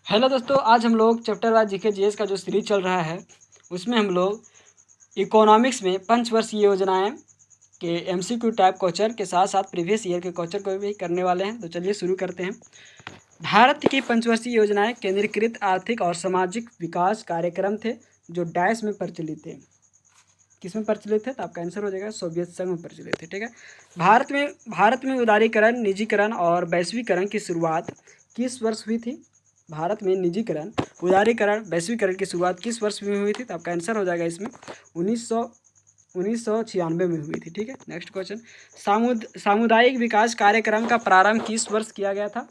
Hello दोस्तों, आज हम लोग चैप्टर वाइज जीके जीएस का जो सीरीज चल रहा है उसमें हम लोग इकोनॉमिक्स में पंचवर्षीय योजनाएं के एमसीक्यू टाइप क्वेश्चन के साथ साथ प्रीवियस ईयर के क्वेश्चन को भी करने वाले हैं। तो चलिए शुरू करते हैं। भारत की पंचवर्षीय योजनाएं केंद्रीकृत आर्थिक और सामाजिक विकास कार्यक्रम थे जो डैश में प्रचलित थे। किस में प्रचलित थे? तो आपका आंसर हो जाएगा सोवियत संघ में प्रचलित थे। ठीक है। भारत में उदारीकरण, निजीकरण और वैश्वीकरण की शुरुआत किस वर्ष हुई थी? भारत में निजीकरण, उदारीकरण, वैश्वीकरण की शुरुआत किस वर्ष में हुई थी? तो आपका आंसर हो जाएगा इसमें 1996 में हुई थी। ठीक है। नेक्स्ट क्वेश्चन, सामुदायिक विकास कार्यक्रम का प्रारंभ किस वर्ष किया गया था?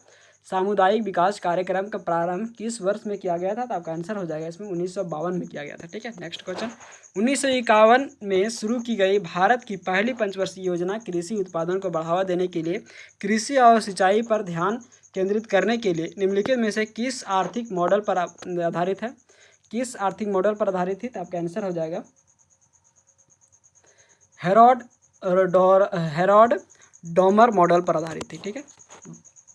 सामुदायिक विकास कार्यक्रम का प्रारंभ किस वर्ष में किया गया था? तो आपका आंसर हो जाएगा इसमें 1952 में किया गया था। ठीक है। नेक्स्ट क्वेश्चन, 1951 में शुरू की गई भारत की पहली पंचवर्षीय योजना कृषि उत्पादन को बढ़ावा देने के लिए कृषि और सिंचाई पर ध्यान केंद्रित करने के लिए निम्नलिखित में से किस आर्थिक मॉडल पर आधारित है? किस आर्थिक मॉडल पर आधारित थी? तो आपका आंसर हो जाएगा हेरोड डॉमर मॉडल पर आधारित थी। ठीक है।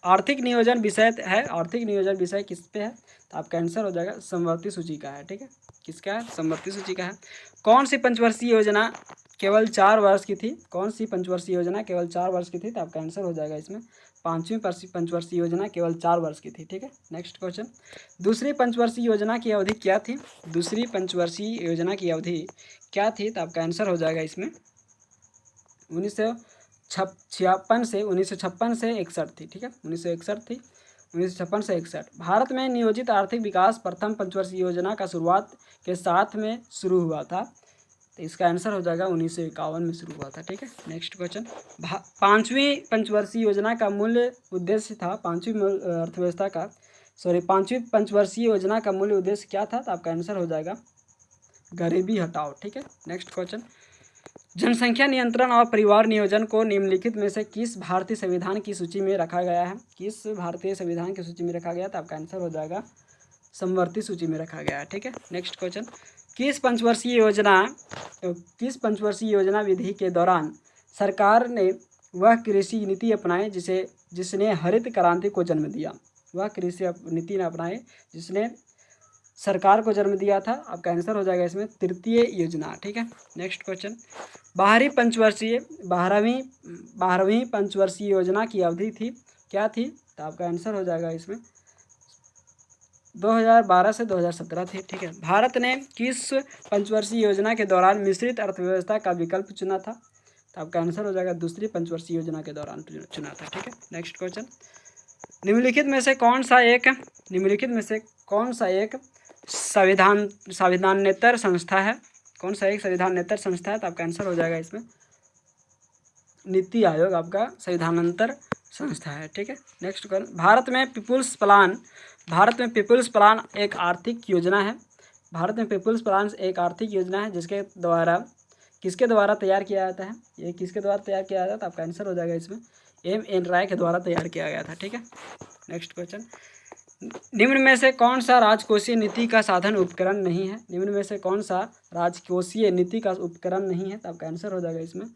आर्थिक नियोजन विषय है। आर्थिक नियोजन विषय किस पे है? तो आपका आंसर हो जाएगा समवर्ती सूची का है। ठीक है। किसका है? समवर्ती सूची का है। कौन सी पंचवर्षीय योजना केवल 4 वर्ष की थी? कौन सी पंचवर्षीय योजना केवल 4 वर्ष की थी? तो आपका आंसर हो जाएगा इसमें 5वीं पंचवर्षीय योजना केवल 4 वर्ष की थी। ठीक है। नेक्स्ट क्वेश्चन, दूसरी पंचवर्षीय योजना की अवधि क्या थी? दूसरी पंचवर्षीय योजना की अवधि क्या थी? तो आपका आंसर हो जाएगा इसमें 1956 से 61 थी। ठीक है। 1961 थी, 1956 से 61। भारत में नियोजित आर्थिक विकास प्रथम पंचवर्षीय योजना का शुरुआत के साथ में शुरू हुआ था। तो इसका आंसर हो जाएगा 1951 में शुरू हुआ था। ठीक है। नेक्स्ट क्वेश्चन, पांचवी पंचवर्षीय योजना का मूल्य उद्देश्य था, पांचवी पंचवर्षीय योजना का मूल्य उद्देश्य क्या था? तो आपका आंसर हो जाएगा गरीबी हटाओ। ठीक है। नेक्स्ट क्वेश्चन, जनसंख्या नियंत्रण और परिवार नियोजन को निम्नलिखित में से किस भारतीय संविधान की सूची में रखा गया है? किस भारतीय संविधान की सूची में रखा गया? तो आपका आंसर हो जाएगा समवर्ती सूची में रखा गया है। ठीक है। नेक्स्ट क्वेश्चन, किस पंचवर्षीय योजना विधि के दौरान सरकार ने वह कृषि नीति अपनाई जिसने हरित क्रांति को जन्म दिया? वह कृषि नीति ने अपनाई जिसने सरकार को जन्म दिया था। आपका आंसर हो जाएगा इसमें तृतीय योजना। ठीक है। नेक्स्ट क्वेश्चन, बारहवीं पंचवर्षीय योजना की अवधि थी क्या थी? तो आपका आंसर हो जाएगा इसमें 2012 से 2017 थी। ठीक है। भारत ने किस पंचवर्षीय योजना के दौरान मिश्रित अर्थव्यवस्था का विकल्प चुना था? तो आपका आंसर हो जाएगा दूसरी पंचवर्षीय योजना के दौरान चुना था। ठीक है। नेक्स्ट क्वेश्चन, निम्नलिखित में से कौन सा एक संविधानेतर संस्था है? कौन सा एक संविधानेतर संस्था है? तो आपका आंसर हो जाएगा इसमें नीति आयोग आपका संविधानांतर संस्था है। ठीक है। नेक्स्ट क्वेश्चन, भारत में पीपुल्स प्लान एक आर्थिक योजना है। भारत में पीपुल्स प्लान एक आर्थिक योजना है जिसके द्वारा किसके द्वारा तैयार किया जाता है? ये किसके द्वारा तैयार किया जाता है? तो आपका आंसर हो जाएगा इसमें M.N. राय के द्वारा तैयार किया गया था। ठीक है। नेक्स्ट क्वेश्चन, निम्न में से कौन सा राजकोषीय नीति का साधन उपकरण नहीं है? निम्न में से कौन सा राजकोषीय नीति का उपकरण नहीं है? तो आपका आंसर हो जाएगा इसमें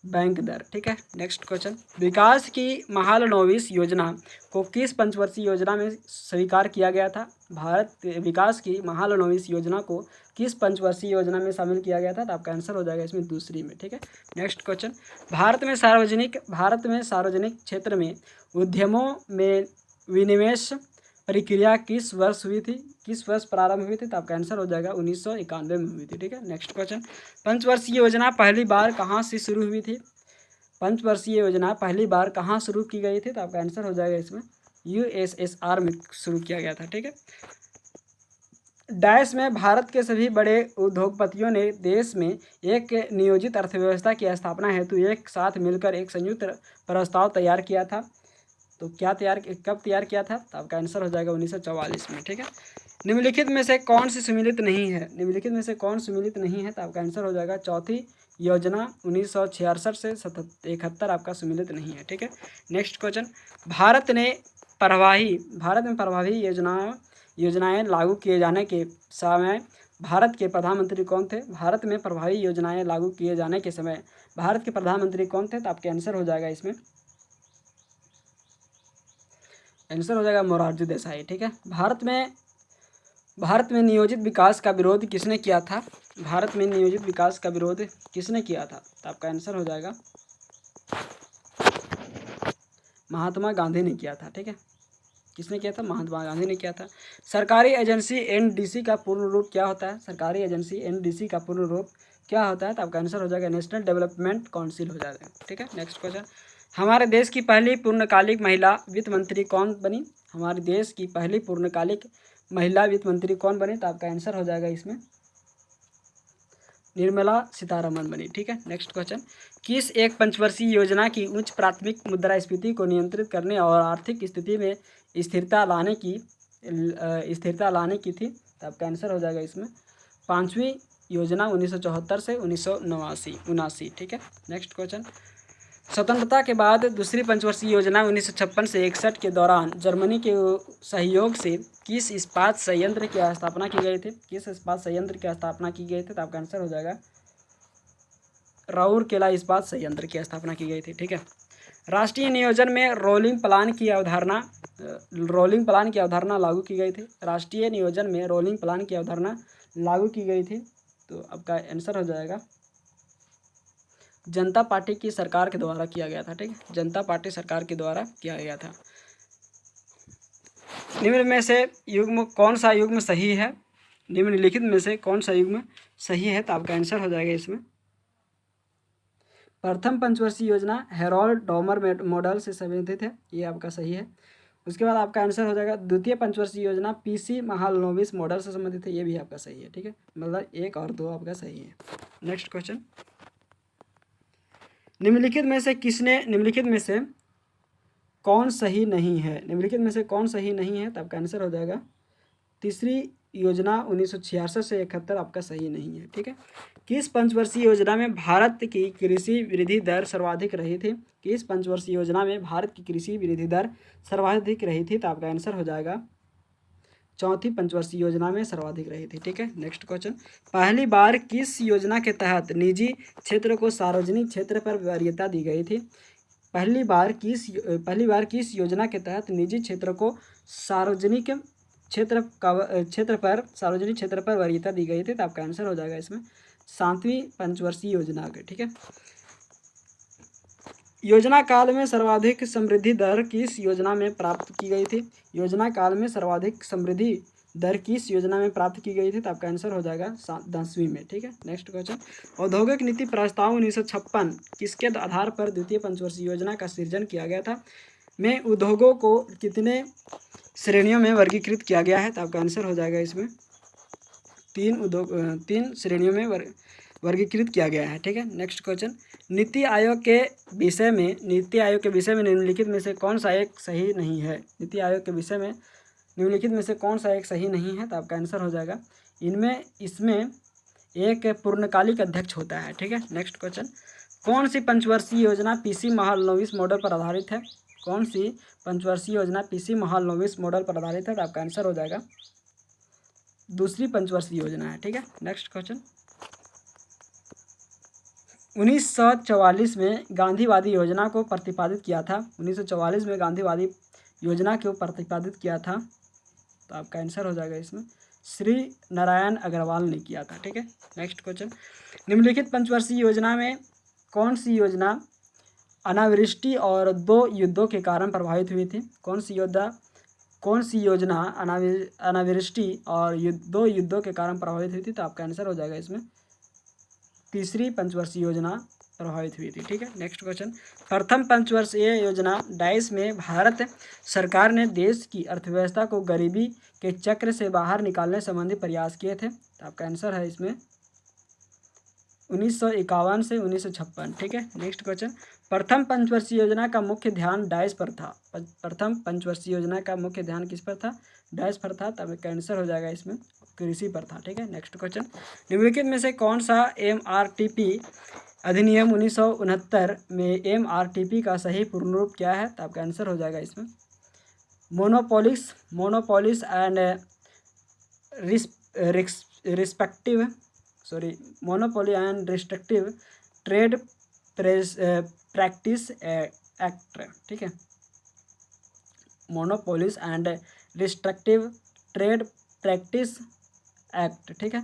बैंक दर। ठीक है। नेक्स्ट क्वेश्चन, विकास की महालनोबिस योजना को किस पंचवर्षीय योजना में स्वीकार किया गया था? विकास की महालनोबिस योजना को किस पंचवर्षीय योजना में शामिल किया गया था? तो आपका आंसर हो जाएगा इसमें दूसरी में। ठीक है। नेक्स्ट क्वेश्चन, भारत में सार्वजनिक क्षेत्र में उद्यमों में विनिवेश प्रक्रिया किस वर्ष हुई थी? किस वर्ष प्रारंभ हुई थी? तो आपका आंसर हो जाएगा 1991 में हुई थी। ठीक है। नेक्स्ट क्वेश्चन, पंचवर्षीय योजना पहली बार कहाँ से शुरू हुई थी? पंचवर्षीय योजना पहली बार कहाँ शुरू की गई थी? तो आपका आंसर हो जाएगा इसमें USSR में शुरू किया गया था। ठीक है। डैश में भारत के सभी बड़े उद्योगपतियों ने देश में एक नियोजित अर्थव्यवस्था की स्थापना हेतु एक साथ मिलकर एक संयुक्त प्रस्ताव तैयार किया था। तो कब तैयार किया था? तो आपका आंसर हो जाएगा 1944 में। ठीक है। निम्नलिखित में से कौन सी सम्मिलित नहीं है? निम्नलिखित में से कौन सम्मिलित नहीं है? तो आपका आंसर हो जाएगा चौथी योजना 1966 से 71 आपका सम्मिलित नहीं है। ठीक है। नेक्स्ट क्वेश्चन, भारत में प्रभावी योजनाएं लागू किए जाने के समय भारत के प्रधानमंत्री कौन थे? भारत में प्रभावी योजनाएं लागू किए जाने के समय भारत के प्रधानमंत्री कौन थे? तो आपके आंसर हो जाएगा इसमें आंसर हो जाएगा मोरारजी देसाई। ठीक है। भारत में नियोजित विकास का विरोध किसने किया था? भारत में नियोजित विकास का विरोध किसने किया था? तो आपका आंसर हो जाएगा महात्मा गांधी ने किया था। ठीक है। किसने किया था? महात्मा गांधी ने किया था। सरकारी एजेंसी एनडीसी का पूर्ण रूप क्या होता है? सरकारी एजेंसी एनडीसी का पूर्ण रूप क्या होता है? तो आपका आंसर हो जाएगा नेशनल डेवलपमेंट काउंसिल हो जाएगा। ठीक है। नेक्स्ट क्वेश्चन, हमारे देश की पहली पूर्णकालिक महिला वित्त मंत्री कौन बनी? हमारे देश की पहली पूर्णकालिक महिला वित्त मंत्री कौन बनी? तो आपका आंसर हो जाएगा इसमें निर्मला सीतारमन बनी। ठीक है। नेक्स्ट क्वेश्चन, किस एक पंचवर्षीय योजना की उच्च प्राथमिक मुद्रास्फीति को नियंत्रित करने और आर्थिक स्थिति में स्थिरता लाने की थी? तो आपका आंसर हो जाएगा इसमें पाँचवीं योजना 1974 से 1979। ठीक है। नेक्स्ट क्वेश्चन, स्वतंत्रता के बाद दूसरी पंचवर्षीय योजना 1956 से 61 के दौरान जर्मनी के सहयोग से किस इस्पात संयंत्र की स्थापना की गई थी? किस इस्पात संयंत्र की स्थापना की गई थी? तो आपका आंसर हो जाएगा राउरकेला इस्पात संयंत्र की स्थापना की गई थी। ठीक है। राष्ट्रीय नियोजन में रोलिंग प्लान की अवधारणा लागू की गई थी। राष्ट्रीय नियोजन में रोलिंग प्लान की अवधारणा लागू की गई थी। तो आपका आंसर हो जाएगा जनता पार्टी की सरकार के द्वारा किया गया था। ठीक है। जनता पार्टी सरकार के द्वारा किया गया था। निम्न में से युग्म कौन सा युग्म सही है? निम्नलिखित में से कौन सा युग्म सही है? तो आपका आंसर हो जाएगा इसमें प्रथम पंचवर्षीय योजना हेरोल्ड डॉमर मॉडल से संबंधित है, ये आपका सही है। उसके बाद आपका आंसर हो जाएगा द्वितीय पंचवर्षीय योजना पीसी महालनोबिस मॉडल से संबंधित है, ये भी आपका सही है। ठीक है। मतलब 1 और 2 आपका सही है। नेक्स्ट क्वेश्चन, निम्नलिखित में से कौन सही नहीं है? निम्नलिखित में से कौन सही नहीं है? तो आपका आंसर हो जाएगा तीसरी योजना 1966 से 71 आपका सही नहीं है। ठीक है। किस पंचवर्षीय योजना में भारत की कृषि वृद्धि दर सर्वाधिक रही थी? किस पंचवर्षीय योजना में भारत की कृषि वृद्धि दर सर्वाधिक रही थी? तो आपका आंसर हो जाएगा चौथी पंचवर्षीय योजना में सर्वाधिक रही थी। ठीक है। नेक्स्ट क्वेश्चन, पहली बार किस योजना के तहत निजी क्षेत्र को सार्वजनिक क्षेत्र पर वरीयता दी गई थी? पहली बार किस योजना के तहत निजी क्षेत्र को सार्वजनिक क्षेत्र पर वरीयता दी गई थी? तो आपका आंसर हो जाएगा इसमें 7वीं पंचवर्षीय योजना के। ठीक है। योजना काल में सर्वाधिक समृद्धि दर किस योजना में प्राप्त की गई थी? योजना काल में सर्वाधिक समृद्धि दर किस योजना में प्राप्त की गई थी? तो आपका आंसर हो जाएगा 10वीं में। ठीक है। नेक्स्ट क्वेश्चन, औद्योगिक नीति प्रस्ताव 1956 किसके आधार पर द्वितीय पंचवर्षीय योजना का सृजन किया गया था? में उद्योगों को कितने श्रेणियों में वर्गीकृत किया गया है? तो आपका आंसर हो जाएगा इसमें 3 श्रेणियों में वर्गीकृत किया गया है। ठीक है। नेक्स्ट क्वेश्चन, नीति आयोग के विषय में निम्नलिखित में से कौन सा एक सही नहीं है? नीति आयोग के विषय में निम्नलिखित में से कौन सा एक सही नहीं है? तो आपका आंसर हो जाएगा इसमें एक पूर्णकालिक अध्यक्ष होता है। ठीक है। नेक्स्ट क्वेश्चन, कौन सी पंचवर्षीय योजना पीसी महालनोबिस मॉडल पर आधारित है? कौन सी पंचवर्षीय योजना पीसी महालनोबिस मॉडल पर आधारित है? तो आपका आंसर हो जाएगा दूसरी पंचवर्षीय योजना है। ठीक है। नेक्स्ट क्वेश्चन, 1944 में गांधीवादी योजना को प्रतिपादित किया था। 1944 में गांधीवादी योजना को प्रतिपादित किया था। तो आपका आंसर हो जाएगा इसमें श्री नारायण अग्रवाल ने किया था। ठीक है। नेक्स्ट क्वेश्चन, निम्नलिखित पंचवर्षीय योजना में कौन सी योजना अनावृष्टि और 2 युद्धों के कारण प्रभावित हुई थी? कौन सी योजना अनावृष्टि और 2 युद्धों के कारण प्रभावित हुई थी? तो आपका आंसर हो जाएगा इसमें तीसरी पंचवर्षीय योजना प्रभावित हुई थी। ठीक है। नेक्स्ट क्वेश्चन, प्रथम पंचवर्षीय योजना डाइस में भारत सरकार ने देश की अर्थव्यवस्था को गरीबी के चक्र से बाहर निकालने संबंधी प्रयास किए थे। तो आपका आंसर है इसमें 1951 से 1956। ठीक है। नेक्स्ट क्वेश्चन, प्रथम पंचवर्षीय योजना का मुख्य ध्यान डाइस पर था। प्रथम पंचवर्षीय योजना का मुख्य ध्यान किस पर था? डाइस पर था। तब कैंसर हो जाएगा इसमें कृषि पर था। ठीक है। नेक्स्ट क्वेश्चन, निम्नलिखित में से कौन सा MRTP अधिनियम 1969 में MRTP का सही पूर्ण रूप क्या है? तो आपका आंसर हो जाएगा इसमें monopolies and monopoly and restrictive trade practice act. ठीक है। Monopolies and restrictive trade practice act. ठीक है।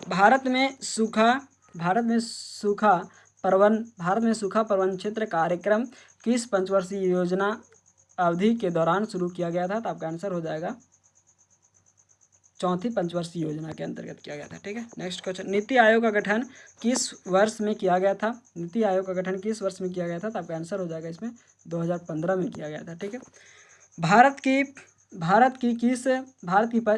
भारत में सूखा प्रबंधन क्षेत्र कार्यक्रम किस पंचवर्षीय योजना अवधि के दौरान शुरू किया गया था? तो आपका आंसर हो जाएगा चौथी पंचवर्षीय योजना के अंतर्गत किया गया था। ठीक है। नेक्स्ट क्वेश्चन, नीति आयोग का गठन किस वर्ष में किया गया था? नीति आयोग का गठन किस वर्ष में किया गया था? तो आपका आंसर हो जाएगा इसमें 2015 में किया गया था। ठीक है। भारत की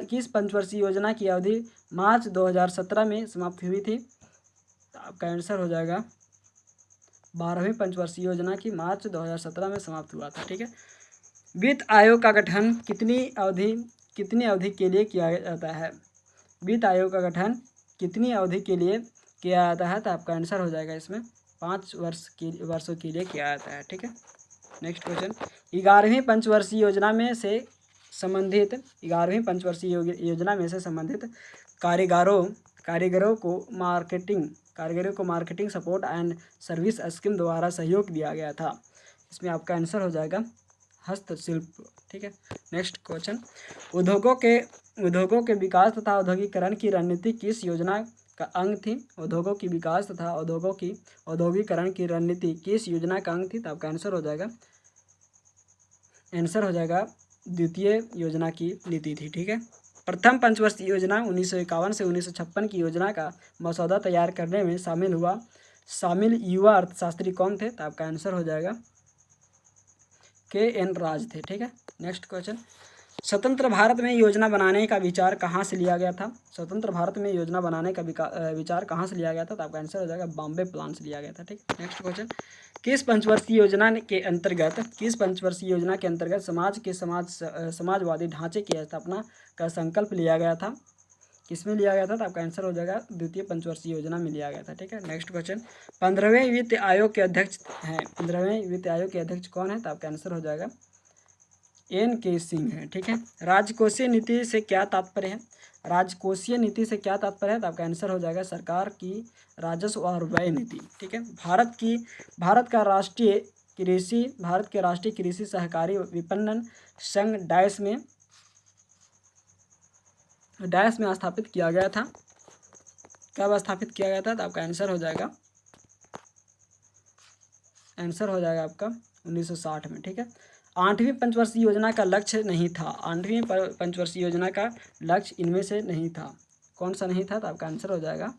किस पंचवर्षीय योजना की अवधि मार्च 2017 में समाप्त हुई थी? तो आपका आंसर हो जाएगा 12वीं पंचवर्षीय योजना की मार्च 2017 में समाप्त हुआ था। ठीक है। वित्त आयोग का गठन कितनी अवधि के लिए किया जाता है? वित्त आयोग का गठन कितनी अवधि के लिए किया जाता है? तो आपका आंसर हो जाएगा इसमें 5 वर्षों के लिए किया जाता है। ठीक है। नेक्स्ट क्वेश्चन, 11वीं पंचवर्षीय योजना में से संबंधित कारीगरों को marketing support and service scheme द्वारा सहयोग दिया गया था। इसमें आपका आंसर हो जाएगा हस्तशिल्प। ठीक है। नेक्स्ट क्वेश्चन, उद्योगों के विकास तथा औद्योगिकरण की रणनीति किस योजना का अंग थी? उद्योगों की विकास तथा औद्योगिकरण की रणनीति किस योजना का अंग थी? तो आपका आंसर हो जाएगा द्वितीय योजना की नीति थी। ठीक है। प्रथम पंचवर्षीय योजना 1951 से 1956 की योजना का मसौदा तैयार करने में शामिल युवा अर्थशास्त्री कौन थे? तो आपका आंसर हो जाएगा KN राज थे। ठीक है। नेक्स्ट क्वेश्चन, स्वतंत्र भारत में योजना बनाने का विचार कहाँ से लिया गया था? स्वतंत्र भारत में योजना बनाने का विचार कहाँ से लिया गया था? तो आपका आंसर हो जाएगा बॉम्बे प्लान से लिया गया था। ठीक। नेक्स्ट क्वेश्चन, किस पंचवर्षीय योजना के अंतर्गत समाजवादी ढांचे की स्थापना का संकल्प लिया गया था? किसमें लिया गया था? तो आपका आंसर हो जाएगा द्वितीय पंचवर्षीय योजना में लिया गया था। ठीक है। नेक्स्ट क्वेश्चन, 15वें वित्त आयोग के अध्यक्ष कौन है? तो आपका आंसर हो जाएगा NK सिंह है। ठीक है। राजकोषीय नीति से क्या तात्पर्य है? तो आपका आंसर हो जाएगा सरकार की राजस्व और व्यय नीति। ठीक है। भारत के राष्ट्रीय कृषि सहकारी विपणन संघ डैश में स्थापित किया गया था। कब स्थापित किया गया था? तो आपका आंसर हो जाएगा आपका 1960 में। ठीक है। 8वीं पंचवर्षीय योजना का लक्ष्य नहीं था। 8वीं पंचवर्षीय योजना का लक्ष्य इनमें से नहीं था। कौन सा नहीं था? तो आपका आंसर हो जाएगा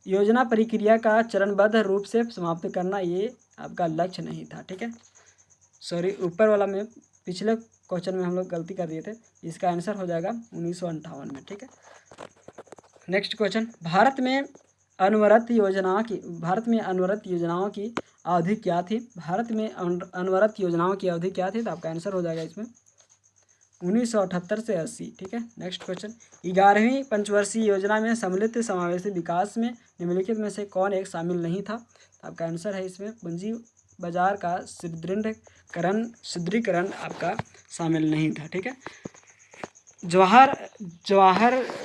योजना प्रक्रिया का चरणबद्ध रूप से समाप्त करना, ये आपका लक्ष्य नहीं था। ठीक है। सॉरी, ऊपर वाला में पिछले क्वेश्चन में हम लोग गलती कर दिए थे। इसका आंसर हो जाएगा 1958 में। ठीक है। नेक्स्ट क्वेश्चन, भारत में अनवरत योजनाओं की अवधि क्या थी? तो आपका आंसर हो जाएगा इसमें 1978 से 80। ठीक है। नेक्स्ट क्वेश्चन, 11वीं पंचवर्षीय योजना में सम्मिलित समावेशी विकास में निम्नलिखित में से कौन एक शामिल नहीं था? तो आपका आंसर है इसमें पूंजी बाजार का सुदृढ़ीकरण आपका शामिल नहीं था। ठीक है। जवाहर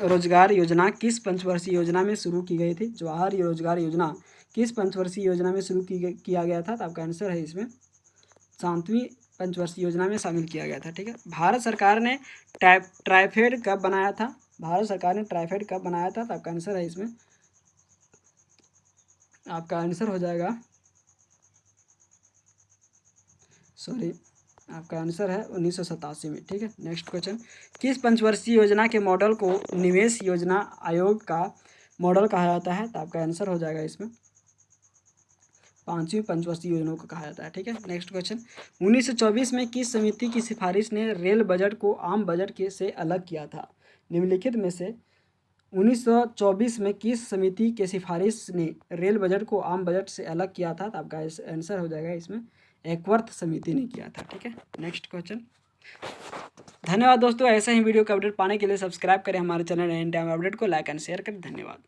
रोजगार योजना किस पंचवर्षीय योजना में शुरू की गई थी? जवाहर रोजगार योजना किस पंचवर्षीय योजना में शुरू किया गया था? तो आपका आंसर है इसमें 7वीं पंचवर्षीय योजना में शामिल किया गया था। ठीक है। भारत सरकार ने ट्राइफेड कब बनाया था? तो आपका आंसर है इसमें आपका आंसर हो जाएगा आपका आंसर है 1987 में। ठीक है। नेक्स्ट क्वेश्चन, किस पंचवर्षीय योजना के मॉडल को निवेश योजना आयोग का मॉडल कहा जाता है? तो आपका आंसर हो जाएगा इसमें 5वीं पंचवर्षीय योजना को कहा जाता है। ठीक है। नेक्स्ट क्वेश्चन, 1924 में किस समिति की सिफारिश ने रेल बजट को आम बजट से अलग किया था? निम्नलिखित में से 1924 में किस समिति के सिफारिश ने रेल बजट को आम बजट से अलग किया था? तो आपका आंसर हो जाएगा इसमें एकवर्थ समिति ने किया था। ठीक है। नेक्स्ट क्वेश्चन, धन्यवाद दोस्तों। ऐसे ही वीडियो का अपडेट पाने के लिए सब्सक्राइब करें हमारे चैनल एंड टाइम अपडेट को, लाइक एंड शेयर करें। धन्यवाद।